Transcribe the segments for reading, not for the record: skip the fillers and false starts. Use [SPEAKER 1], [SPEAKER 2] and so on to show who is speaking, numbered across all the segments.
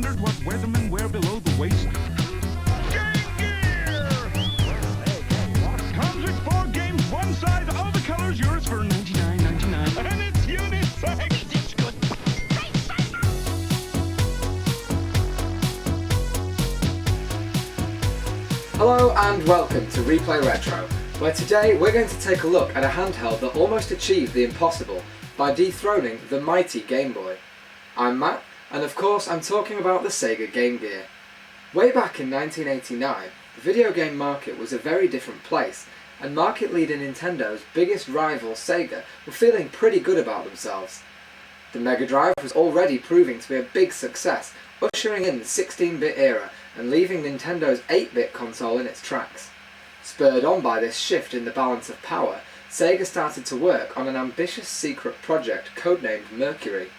[SPEAKER 1] wondered what weathermen wear below the waist? Game Gear! Comes with 4 games, one size, all the colors, yours for $99.99. And it's unisex! It's good.
[SPEAKER 2] Hello and welcome to Replay Retro, where today we're going to take a look at a handheld that almost achieved the impossible by dethroning the mighty Game Boy. I'm Matt, and of course I'm talking about the Sega Game Gear. Way back in 1989, the video game market was a very different place, and market leader Nintendo's biggest rival Sega were feeling pretty good about themselves. The Mega Drive was already proving to be a big success, ushering in the 16-bit era and leaving Nintendo's 8-bit console in its tracks. Spurred on by this shift in the balance of power, Sega started to work on an ambitious secret project codenamed Mercury.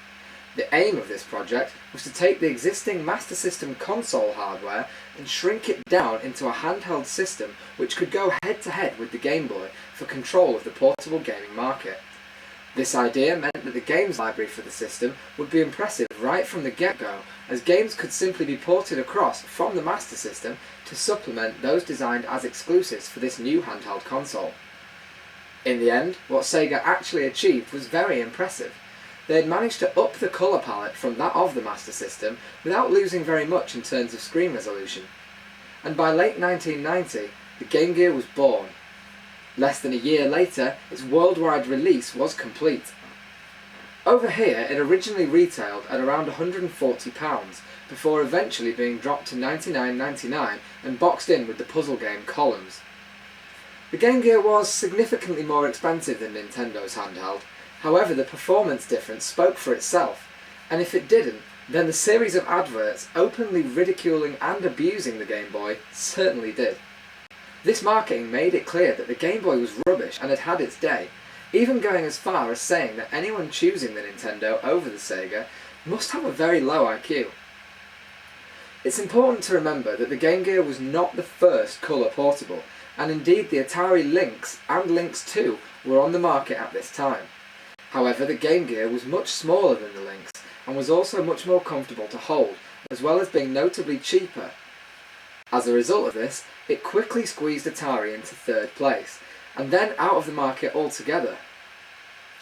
[SPEAKER 2] The aim of this project was to take the existing Master System console hardware and shrink it down into a handheld system which could go head-to-head with the Game Boy for control of the portable gaming market. This idea meant that the games library for the system would be impressive right from the get-go, as games could simply be ported across from the Master System to supplement those designed as exclusives for this new handheld console. In the end, what Sega actually achieved was very impressive. They had managed to up the colour palette from that of the Master System without losing very much in terms of screen resolution. And by late 1990, the Game Gear was born. Less than a year later, its worldwide release was complete. Over here, it originally retailed at around £140, before eventually being dropped to $99.99 and boxed in with the puzzle game Columns. The Game Gear was significantly more expensive than Nintendo's handheld, however the performance difference spoke for itself, and if it didn't, then the series of adverts openly ridiculing and abusing the Game Boy certainly did. This marketing made it clear that the Game Boy was rubbish and had had its day, even going as far as saying that anyone choosing the Nintendo over the Sega must have a very low IQ. It's important to remember that the Game Gear was not the first colour portable, and indeed the Atari Lynx and Lynx 2 were on the market at this time. However, the Game Gear was much smaller than the Lynx, and was also much more comfortable to hold, as well as being notably cheaper. As a result of this, it quickly squeezed Atari into third place, and then out of the market altogether.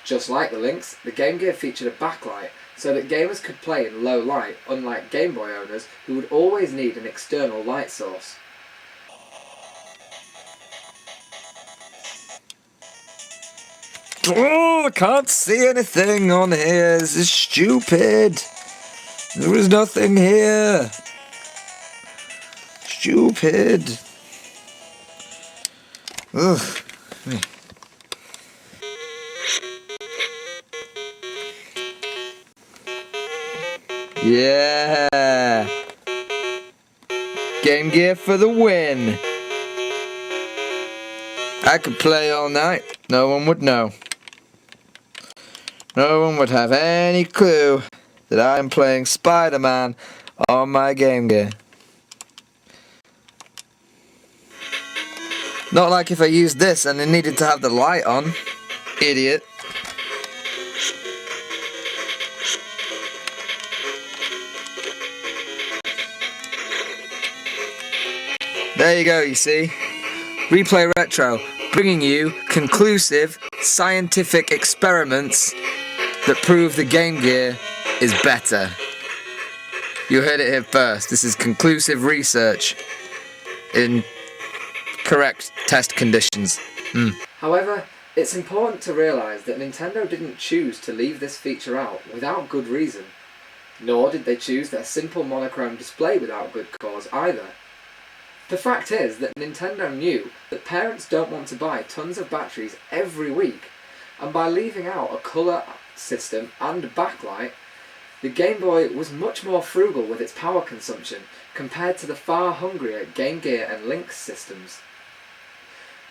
[SPEAKER 2] Just like the Lynx, the Game Gear featured a backlight, so that gamers could play in low light, unlike Game Boy owners who would always need an external light source.
[SPEAKER 3] Oh, I can't see anything on here. This is stupid. There is nothing here. Stupid. Ugh. Yeah. Game Gear for the win. I could play all night. No one would know. No one would have any clue that I am playing Spider-Man on my Game Gear. Not like if I used this and it needed to have the light on. Idiot. There you go, you see. Replay Retro, bringing you conclusive scientific experiments that prove the Game Gear is better. You heard it here first. This is conclusive research in correct test conditions.
[SPEAKER 2] However, it's important to realise that Nintendo didn't choose to leave this feature out without good reason, nor did they choose their simple monochrome display without good cause either. The fact is that Nintendo knew that parents don't want to buy tons of batteries every week, and by leaving out a colour system and backlight, the Game Boy was much more frugal with its power consumption compared to the far hungrier Game Gear and Lynx systems.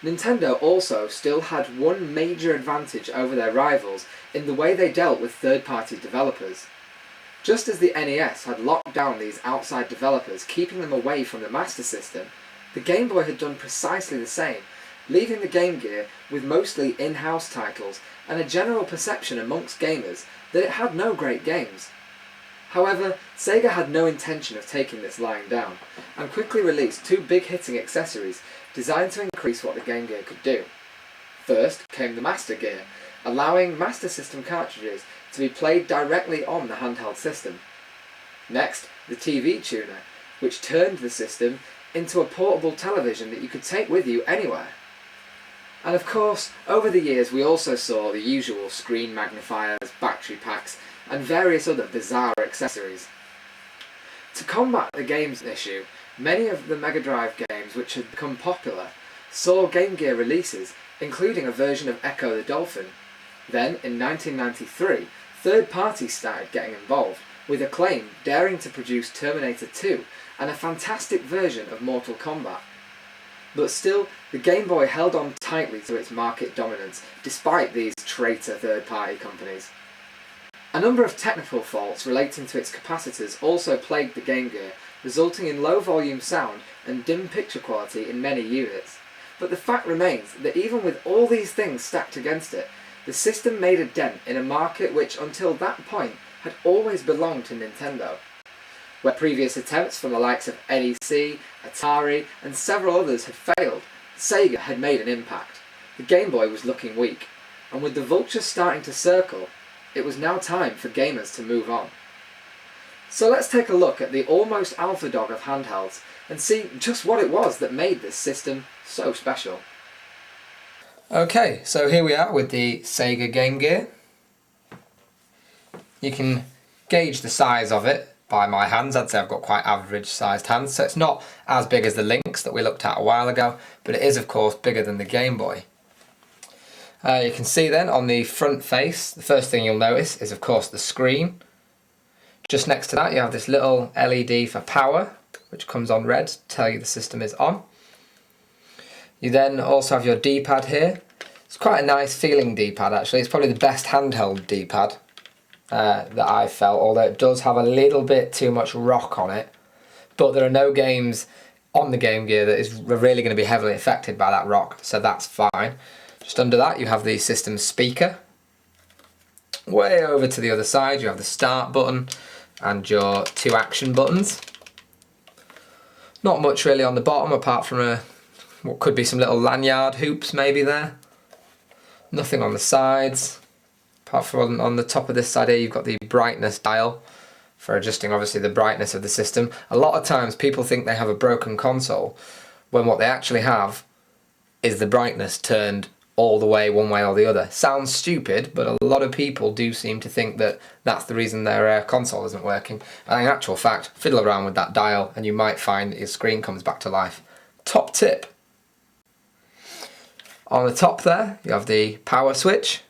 [SPEAKER 2] Nintendo also still had one major advantage over their rivals in the way they dealt with third-party developers. Just as the NES had locked down these outside developers, keeping them away from the Master System, the Game Boy had done precisely the same, leaving the Game Gear with mostly in-house titles and a general perception amongst gamers that it had no great games. However, Sega had no intention of taking this lying down, and quickly released two big-hitting accessories designed to increase what the Game Gear could do. First came the Master Gear, allowing Master System cartridges to be played directly on the handheld system. Next, the TV Tuner, which turned the system into a portable television that you could take with you anywhere. And of course, over the years we also saw the usual screen magnifiers, battery packs, and various other bizarre accessories. To combat the games issue, many of the Mega Drive games which had become popular saw Game Gear releases, including a version of Echo the Dolphin. Then, in 1993, third parties started getting involved, with Acclaim daring to produce Terminator 2 and a fantastic version of Mortal Kombat. But still, the Game Boy held on tightly to its market dominance, despite these traitor third-party companies. A number of technical faults relating to its capacitors also plagued the Game Gear, resulting in low-volume sound and dim picture quality in many units. But the fact remains that even with all these things stacked against it, the system made a dent in a market which, until that point, had always belonged to Nintendo. Where previous attempts from the likes of NEC, Atari, and several others had failed, Sega had made an impact. The Game Boy was looking weak, and with the vultures starting to circle, it was now time for gamers to move on. So let's take a look at the almost alpha dog of handhelds and see just what it was that made this system so special.
[SPEAKER 3] Okay, so here we are with the Sega Game Gear. You can gauge the size of it by my hands. I'd say I've got quite average sized hands, so it's not as big as the Lynx that we looked at a while ago, but it is of course bigger than the Game Boy. You can see then on the front face, the first thing you'll notice is of course the screen. Just next to that you have this little LED for power, which comes on red to tell you the system is on. You then also have your D-pad here. It's quite a nice feeling D-pad actually. It's probably the best handheld D-pad that I've felt, although it does have a little bit too much rock on it. But there are no games on the Game Gear that is really going to be heavily affected by that rock, so that's fine. Just under that you have the system speaker. Way over to the other side you have the start button and your two action buttons. Not much really on the bottom apart from what could be some little lanyard hoops maybe there. Nothing on the sides. Apart from on the top of this side here you've got the brightness dial for adjusting obviously the brightness of the system. A lot of times people think they have a broken console when what they actually have is the brightness turned all the way one way or the other. Sounds stupid, but a lot of people do seem to think that that's the reason their console isn't working. And in actual fact, fiddle around with that dial and you might find that your screen comes back to life. Top tip. On the top there you have the power switch.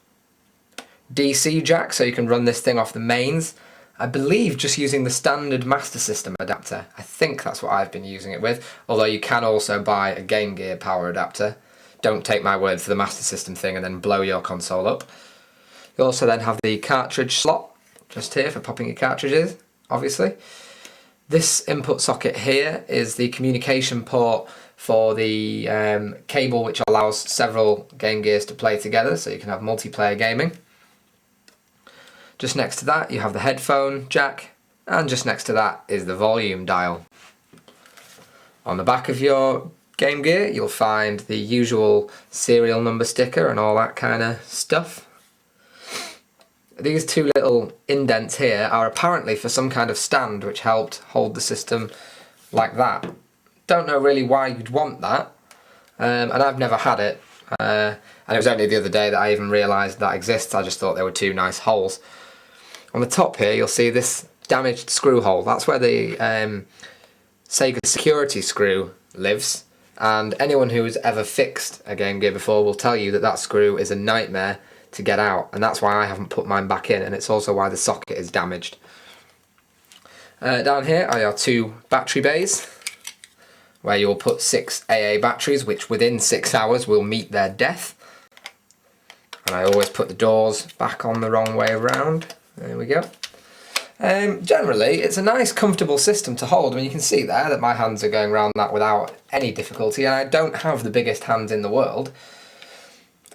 [SPEAKER 3] DC jack, so you can run this thing off the mains. I believe just using the standard Master System adapter. I think that's what I've been using it with, although you can also buy a Game Gear power adapter. Don't take my word for the Master System thing and then blow your console up. You also then have the cartridge slot, just here for popping your cartridges, obviously. This input socket here is the communication port for the cable which allows several Game Gears to play together, so you can have multiplayer gaming. Just next to that you have the headphone jack, and just next to that is the volume dial. On the back of your Game Gear you'll find the usual serial number sticker and all that kind of stuff. These two little indents here are apparently for some kind of stand which helped hold the system like that. Don't know really why you'd want that, and I've never had it, and it was only the other day that I even realised that exists. I just thought they were two nice holes. On the top here you'll see this damaged screw hole. That's where the Sega security screw lives, and anyone who has ever fixed a Game Gear before will tell you that that screw is a nightmare to get out, and that's why I haven't put mine back in, and it's also why the socket is damaged. Down here are your two battery bays, where you'll put 6 AA batteries which within 6 hours will meet their death. And I always put the doors back on the wrong way around. There we go. Generally it's a nice comfortable system to hold. I mean, you can see there that my hands are going around that without any difficulty, and I don't have the biggest hands in the world.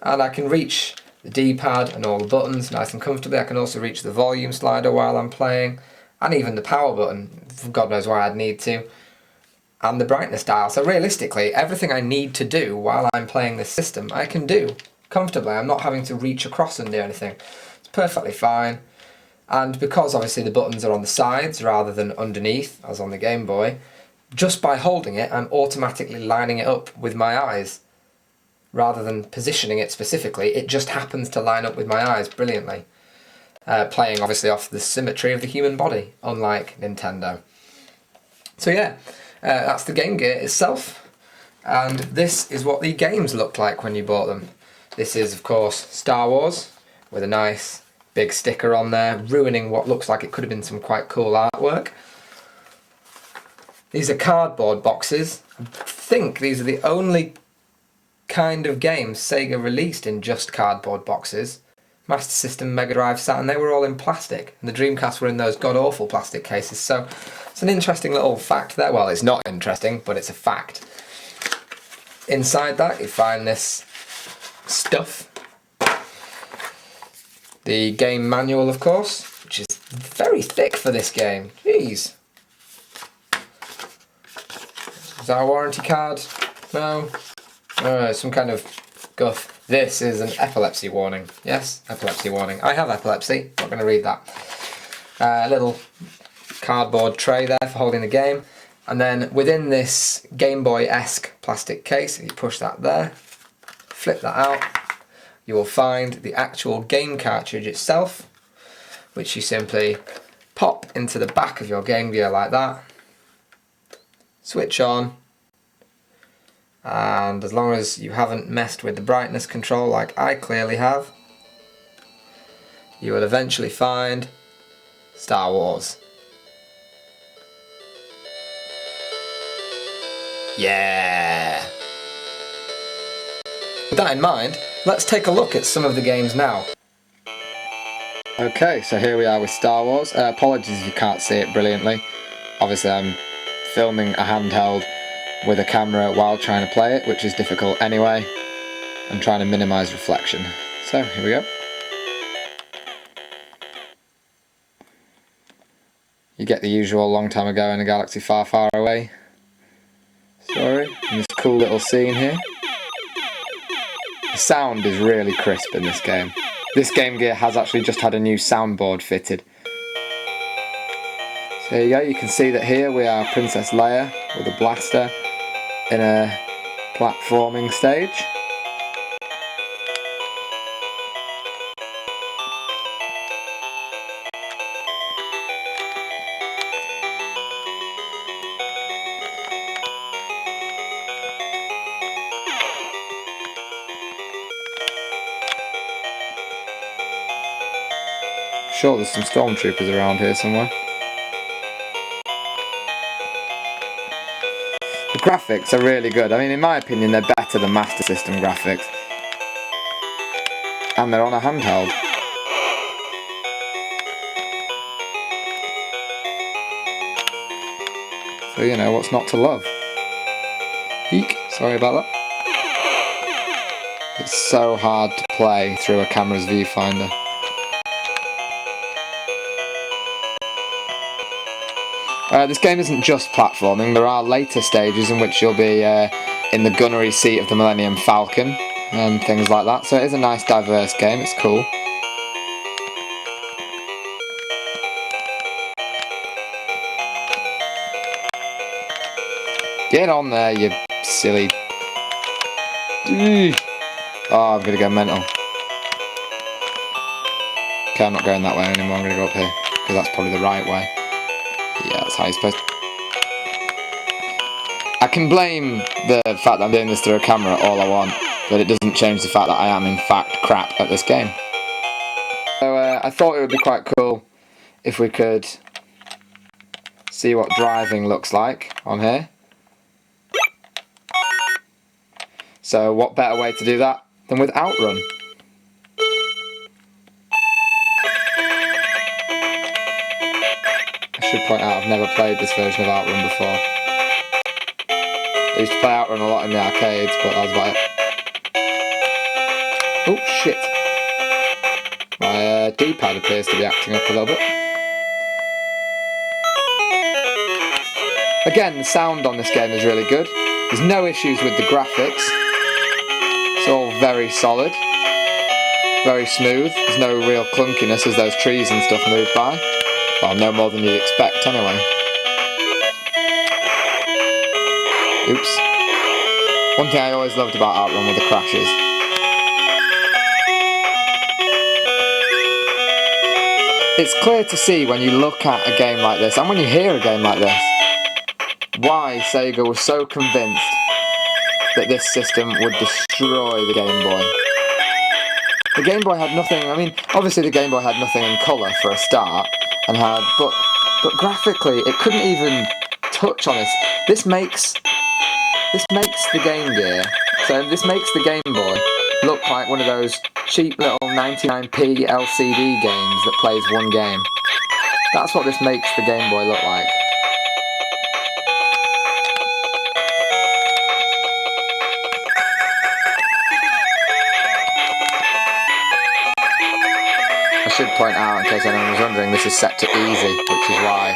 [SPEAKER 3] And I can reach the D-pad and all the buttons nice and comfortably. I can also reach the volume slider while I'm playing,
[SPEAKER 2] and even the power button, God knows why I'd need to, and the brightness dial. So realistically, everything I need to do while I'm playing this system, I can do comfortably. I'm not having to reach across and do anything. It's perfectly fine. And because obviously the buttons are on the sides rather than underneath, as on the Game Boy, just by holding it, I'm automatically lining it up with my eyes. Rather than positioning it specifically, it just happens to line up with my eyes brilliantly. Playing obviously off the symmetry of the human body, unlike Nintendo. So yeah, that's the Game Gear itself, and this is what the games looked like when you bought them. This is of course Star Wars, with a nice big sticker on there, ruining what looks like it could have been some quite cool artwork. These are cardboard boxes. I think these are the only kind of games Sega released in just cardboard boxes. Master System, Mega Drive, Saturn, they were all in plastic, and the Dreamcast were in those god-awful plastic cases, so it's an interesting little fact there. Well, it's not interesting, but it's a fact. Inside that you find this stuff. The game manual, of course, which is very thick for this game. Jeez. Is that a warranty card? No. Some kind of guff. This is an epilepsy warning. Yes, epilepsy warning. I have epilepsy. Not going to read that. A little cardboard tray there for holding the game. And then within this Game Boy-esque plastic case, if you push that there, flip that out, you will find the actual game cartridge itself, which you simply pop into the back of your Game Gear like that, switch on, and as long as you haven't messed with the brightness control like I clearly have, you will eventually find Star Wars. Yeah! With that in mind, let's take a look at some of the games now. Okay, so here we are with Star Wars. Apologies if you can't see it brilliantly. Obviously I'm filming a handheld with a camera while trying to play it, which is difficult anyway, and trying to minimise reflection. So, here we go. You get the usual long time ago in a galaxy far, far away story, and this cool little scene here. The sound is really crisp in this game. This Game Gear has actually just had a new soundboard fitted. So there you go, you can see that here we are Princess Leia with a blaster in a platforming stage. Sure, there's some stormtroopers around here somewhere. The graphics are really good. I mean, in my opinion, they're better than Master System graphics. And they're on a handheld. So, you know, what's not to love? Eek, sorry about that. It's so hard to play through a camera's viewfinder. This game isn't just platforming. There are later stages in which you'll be in the gunnery seat of the Millennium Falcon and things like that, so it is a nice diverse game, it's cool. Get on there, you silly... Oh, I'm gonna go mental. Okay, I'm not going that way anymore, I'm gonna go up here, because that's probably the right way. Yeah, that's how you're supposed to... I can blame the fact that I'm doing this through a camera all I want, but it doesn't change the fact that I am in fact crap at this game. So I thought it would be quite cool if we could see what driving looks like on here. So what better way to do that than with Outrun? I should point out I've never played this version of Outrun before. I used to play Outrun a lot in the arcades, but that was about it. Oh shit. My D-pad appears to be acting up a little bit.
[SPEAKER 3] Again, the sound on this game is really good. There's no issues with the graphics. It's all very solid, very smooth. There's no real clunkiness as those trees and stuff move by. Well, no more than you'd expect anyway. Oops. One thing I always loved about Outrun were the crashes. It's clear to see when you look at a game like this, and when you hear a game like this, why Sega was so convinced that this system would destroy the Game Boy. The Game Boy had nothing, I mean, obviously the Game Boy had nothing in colour for a start, and had, but graphically it couldn't even touch on this. This makes the Game Gear, so this makes the Game Boy look like one of those cheap little 99p LCD games that plays one game. That's what this makes the Game Boy look like. I should point out, in case anyone was wondering, this is set to easy, which is why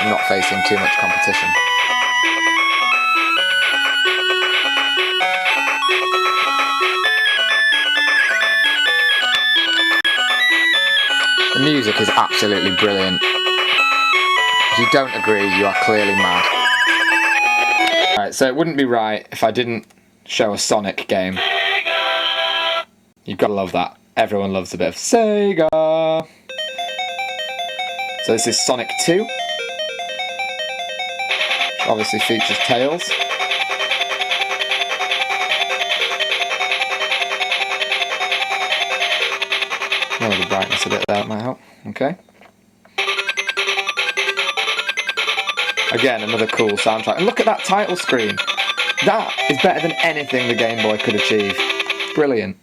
[SPEAKER 3] I'm not facing too much competition. The music is absolutely brilliant. If you don't agree, you are clearly mad. Alright, so it wouldn't be right if I didn't show a Sonic game. You've got to love that. Everyone loves a bit of Sega. So this is Sonic 2. Which obviously features Tails. Lower the brightness a bit there, that might help. Okay. Again, another cool soundtrack. And look at that title screen. That is better than anything the Game Boy could achieve. Brilliant.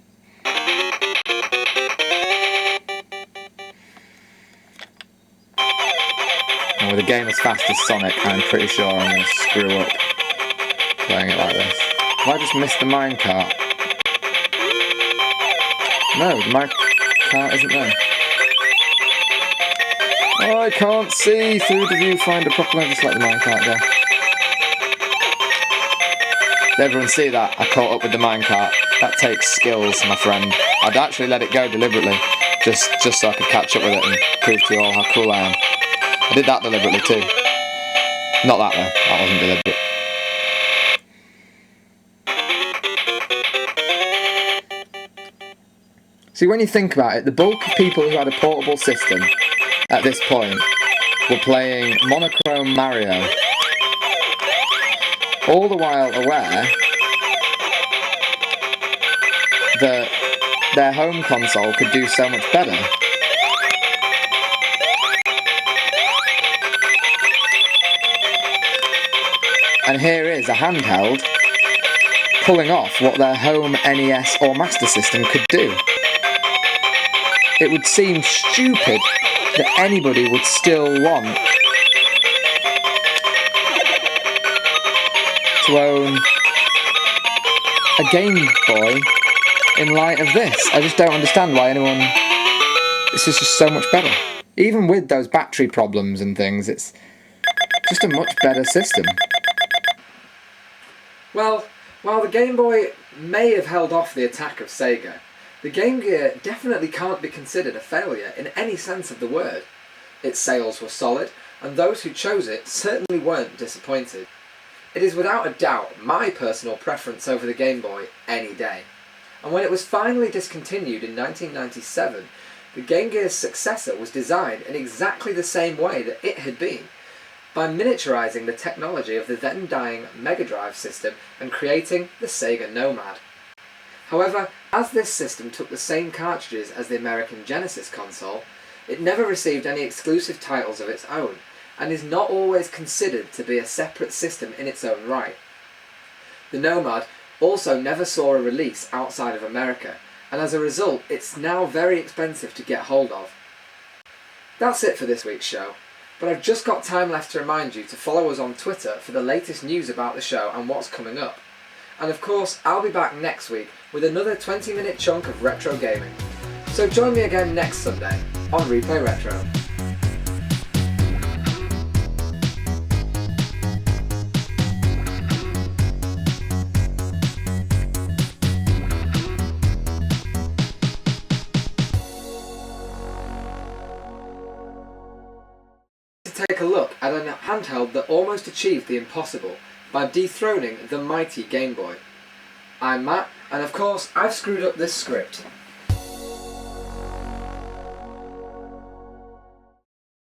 [SPEAKER 3] And with a game as fast as Sonic, I'm pretty sure I'm going to screw up playing it like this. Have I just missed the minecart? No, the minecart isn't there. Oh, I can't see through the viewfinder properly. Just let the minecart go. Did everyone see that? I caught up with the minecart. That takes skills, my friend. I'd actually let it go deliberately, just so I could catch up with it and prove to you all how cool I am. I did that deliberately too. Not that though. That wasn't deliberate. See, when you think about it, the bulk of people who had a portable system at this point were playing monochrome Mario, all the while aware that their home console could do so much better. And here is a handheld pulling off what their home NES or Master System could do. It would seem stupid that anybody would still want to own a Game Boy in light of this. I just don't understand why anyone... This is just so much better. Even with those battery problems and things, it's just a much better system.
[SPEAKER 2] Well, while the Game Boy may have held off the attack of Sega, the Game Gear definitely can't be considered a failure in any sense of the word. Its sales were solid, and those who chose it certainly weren't disappointed. It is without a doubt my personal preference over the Game Boy any day. And when it was finally discontinued in 1997, the Game Gear's successor was designed in exactly the same way that it had been, by miniaturizing the technology of the then dying Mega Drive system and creating the Sega Nomad. However, as this system took the same cartridges as the American Genesis console, it never received any exclusive titles of its own, and is not always considered to be a separate system in its own right. The Nomad also never saw a release outside of America, and as a result it's now very expensive to get hold of. That's it for this week's show, but I've just got time left to remind you to follow us on Twitter for the latest news about the show and what's coming up. And of course, I'll be back next week with another 20-minute chunk of retro gaming. So join me again next Sunday on Replay Retro. take a look at a handheld that almost achieved the impossible by dethroning the mighty Game Boy. I'm Matt, and of course I've screwed up this script.